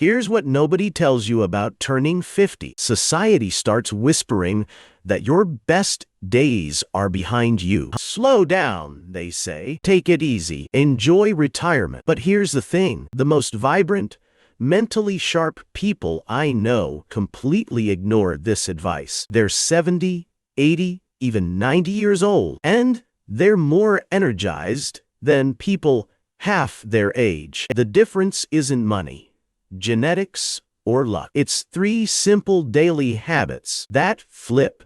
Here's what nobody tells you about turning 50. Society starts whispering that your best days are behind you. Slow down, they say. Take it easy. Enjoy retirement. But here's the thing. The most vibrant, mentally sharp people I know completely ignore this advice. They're 70, 80, even 90 years old, and they're more energized than people half their age. The difference isn't money, genetics, or luck. It's 3 simple daily habits that flip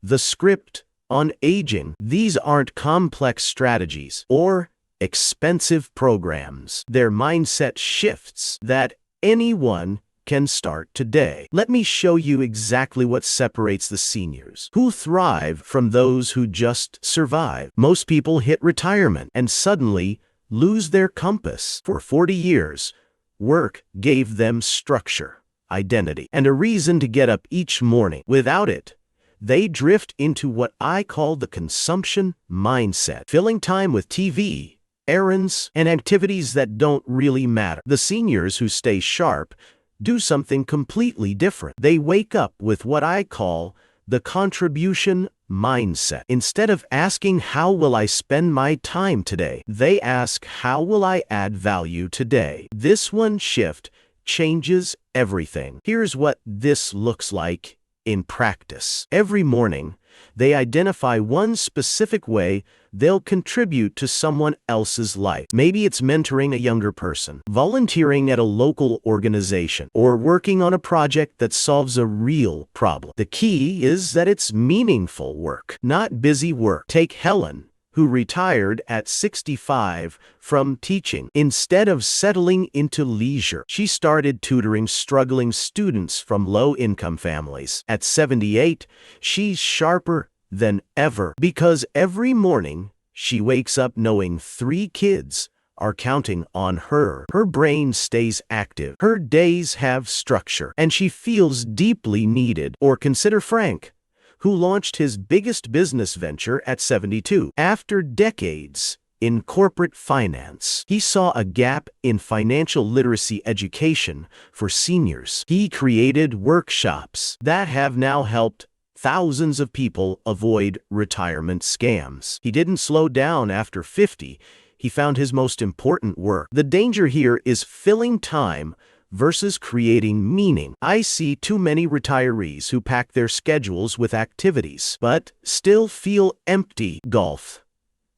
the script on aging. These aren't complex strategies or expensive programs. They're mindset shifts that anyone can start today. Let me show you exactly what separates the seniors who thrive from those who just survive. Most people hit retirement and suddenly lose their compass. For 40 years, work gave them structure, identity, and a reason to get up each morning. Without it, they drift into what I call the consumption mindset, filling time with TV, errands, and activities that don't really matter. The seniors who stay sharp do something completely different. They wake up with what I call the contribution mindset. Instead of asking, how will I spend my time today? They ask, how will I add value today? This one shift changes everything. Here's what this looks like in practice. Every morning, they identify one specific way they'll contribute to someone else's life. Maybe it's mentoring a younger person, volunteering at a local organization, or working on a project that solves a real problem. The key is that it's meaningful work, not busy work. Take Helen, who retired at 65 from teaching. Instead of settling into leisure, she started tutoring struggling students from low-income families. At 78, she's sharper than ever because every morning she wakes up knowing 3 kids are counting on her. Her brain stays active, her days have structure, and she feels deeply needed. Or consider Frank, who launched his biggest business venture at 72. After decades in corporate finance, he saw a gap in financial literacy education for seniors. He created workshops that have now helped thousands of people avoid retirement scams. He didn't slow down after 50. He found his most important work. The danger here is filling time versus creating meaning. I see too many retirees who pack their schedules with activities, but still feel empty. Golf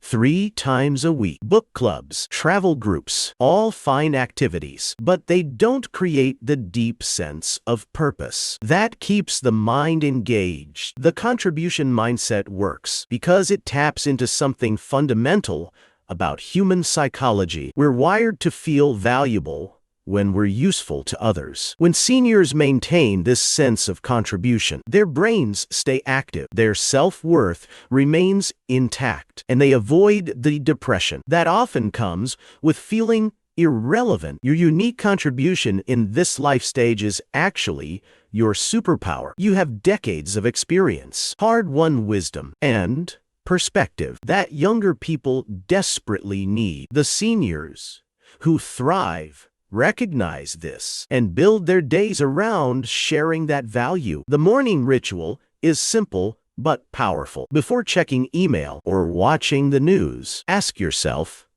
3 times a week, book clubs, travel groups, all fine activities, but they don't create the deep sense of purpose that keeps the mind engaged. The contribution mindset works because it taps into something fundamental about human psychology. We're wired to feel valuable when we're useful to others. When seniors maintain this sense of contribution, their brains stay active, their self-worth remains intact, and they avoid the depression that often comes with feeling irrelevant. Your unique contribution in this life stage is actually your superpower. You have decades of experience, hard-won wisdom, and perspective that younger people desperately need. The seniors who thrive recognize this and build their days around sharing that value. The morning ritual is simple but powerful. Before checking email or watching the news, ask yourself,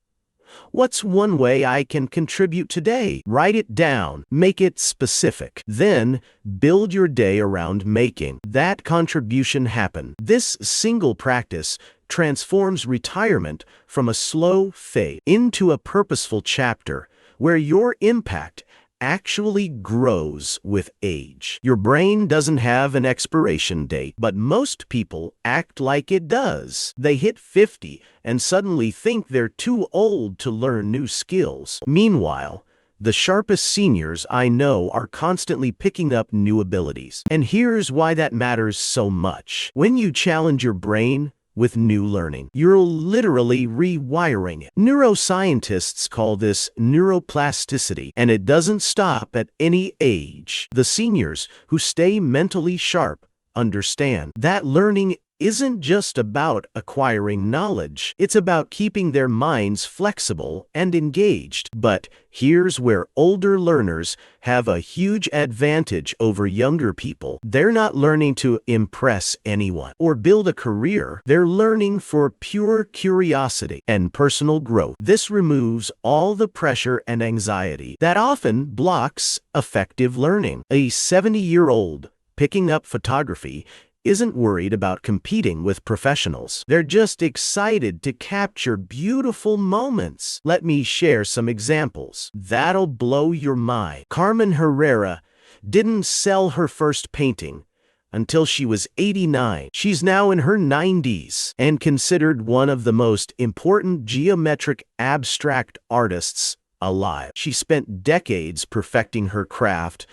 what's one way I can contribute today? Write it down, make it specific. Then build your day around making that contribution happen. This single practice transforms retirement from a slow fade into a purposeful chapter where your impact actually grows with age. Your brain doesn't have an expiration date, but most people act like it does. They hit 50 and suddenly think they're too old to learn new skills. Meanwhile, the sharpest seniors I know are constantly picking up new abilities. And here's why that matters so much. When you challenge your brain with new learning, you're literally rewiring it. Neuroscientists call this neuroplasticity, and it doesn't stop at any age. The seniors who stay mentally sharp understand that learning isn't just about acquiring knowledge. It's about keeping their minds flexible and engaged. But here's where older learners have a huge advantage over younger people. They're not learning to impress anyone or build a career. They're learning for pure curiosity and personal growth. This removes all the pressure and anxiety that often blocks effective learning. A 70-year-old picking up photography isn't worried about competing with professionals. They're just excited to capture beautiful moments. Let me share some examples. That'll blow your mind. Carmen Herrera didn't sell her first painting until she was 89. She's now in her 90s and considered one of the most important geometric abstract artists alive. She spent decades perfecting her craft,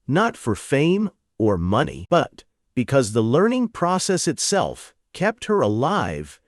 not for fame or money, but because the learning process itself kept her alive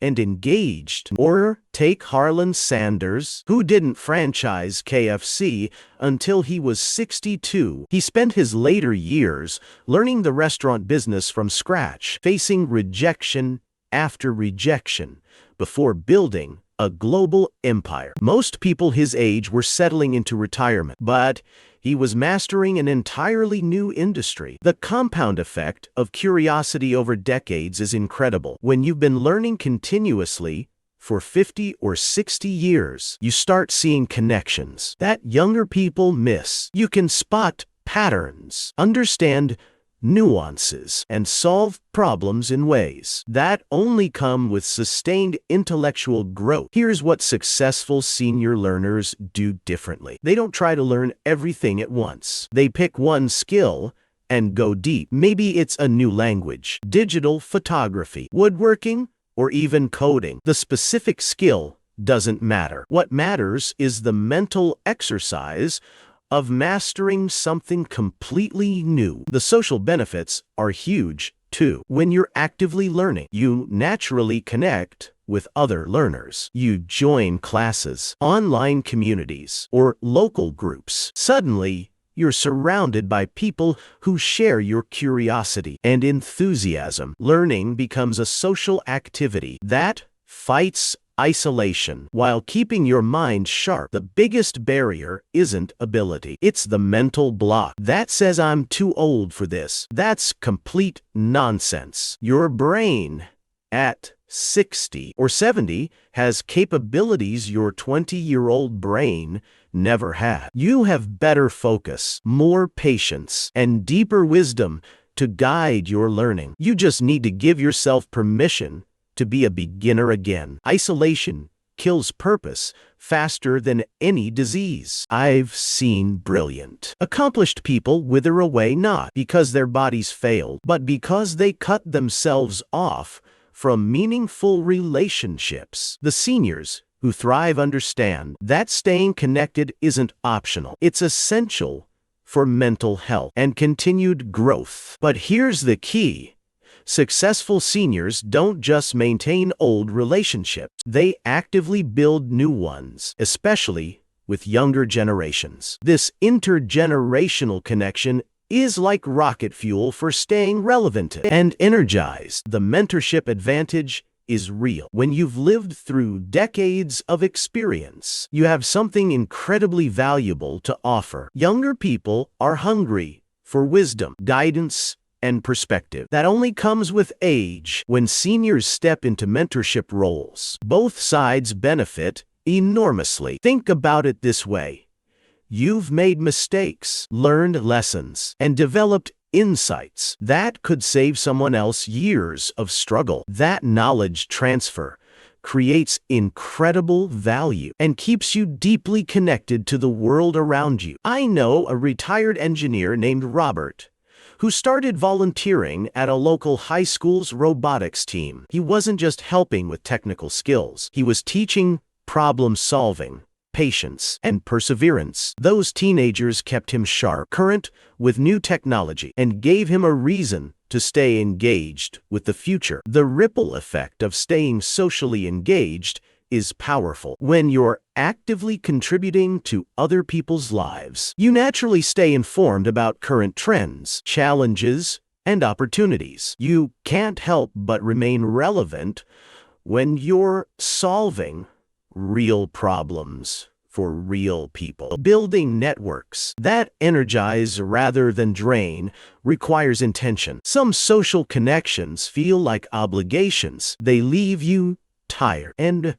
and engaged. Or take Harlan Sanders, who didn't franchise KFC until he was 62. He spent his later years learning the restaurant business from scratch, facing rejection after rejection before building a global empire. Most people his age were settling into retirement, but he was mastering an entirely new industry. The compound effect of curiosity over decades is incredible. When you've been learning continuously for 50 or 60 years, you start seeing connections that younger people miss. You can spot patterns, understand nuances, and solve problems in ways that only come with sustained intellectual growth. Here's what successful senior learners do differently. They don't try to learn everything at once. They pick one skill and go deep. Maybe it's a new language, digital photography, woodworking, or even coding. The specific skill doesn't matter. What matters is the mental exercise of mastering something completely new. The social benefits are huge, too. When you're actively learning, you naturally connect with other learners. You join classes, online communities, or local groups. Suddenly, you're surrounded by people who share your curiosity and enthusiasm. Learning becomes a social activity that fights isolation while keeping your mind sharp. The biggest barrier isn't ability. It's the mental block that says, I'm too old for this. That's complete nonsense. Your brain at 60 or 70 has capabilities your 20-year-old brain never had. You have better focus, more patience, and deeper wisdom to guide your learning. You just need to give yourself permission to be a beginner again. Isolation kills purpose faster than any disease. I've seen brilliant, accomplished people wither away not because their bodies failed, but because they cut themselves off from meaningful relationships. The seniors who thrive understand that staying connected isn't optional. It's essential for mental health and continued growth. But here's the key. Successful seniors don't just maintain old relationships. They actively build new ones, especially with younger generations. This intergenerational connection is like rocket fuel for staying relevant and energized. The mentorship advantage is real. When you've lived through decades of experience, you have something incredibly valuable to offer. Younger people are hungry for wisdom, guidance, and perspective that only comes with age. When seniors step into mentorship roles, both sides benefit enormously. Think about it this way. You've made mistakes, learned lessons, and developed insights that could save someone else years of struggle. That knowledge transfer creates incredible value and keeps you deeply connected to the world around you. I know a retired engineer named Robert who started volunteering at a local high school's robotics team. He wasn't just helping with technical skills. He was teaching problem solving, patience, and perseverance. Those teenagers kept him sharp, current with new technology, and gave him a reason to stay engaged with the future. The ripple effect of staying socially engaged is powerful. When you're actively contributing to other people's lives, you naturally stay informed about current trends, challenges, and opportunities. You can't help but remain relevant when you're solving real problems for real people. Building networks that energize rather than drain requires intention. Some social connections feel like obligations. They leave you tired and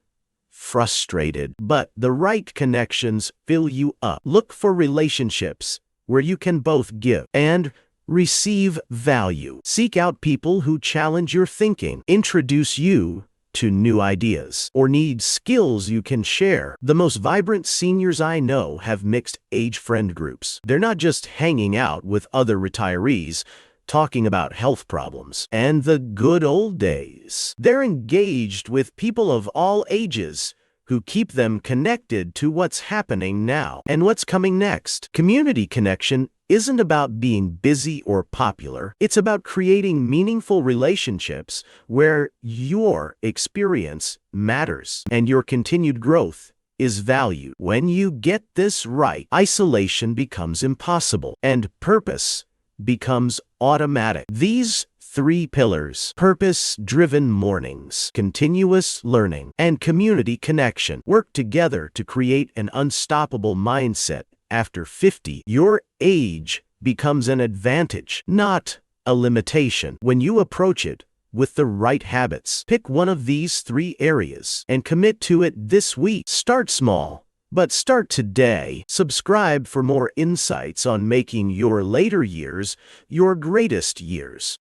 frustrated, but the right connections fill you up. Look for relationships where you can both give and receive value. Seek out people who challenge your thinking, introduce you to new ideas, or need skills you can share. The most vibrant seniors I know have mixed age friend groups. They're not just hanging out with other retirees, talking about health problems and the good old days. They're engaged with people of all ages who keep them connected to what's happening now and what's coming next. Community connection isn't about being busy or popular. It's about creating meaningful relationships where your experience matters and your continued growth is valued. When you get this right, isolation becomes impossible and purpose becomes automatic. These three pillars, purpose-driven mornings, continuous learning, and community connection, work together to create an unstoppable mindset. After 50, your age becomes an advantage, not a limitation. When you approach it with the right habits, pick one of these three areas and commit to it this week. Start small, but start today. Subscribe for more insights on making your later years your greatest years.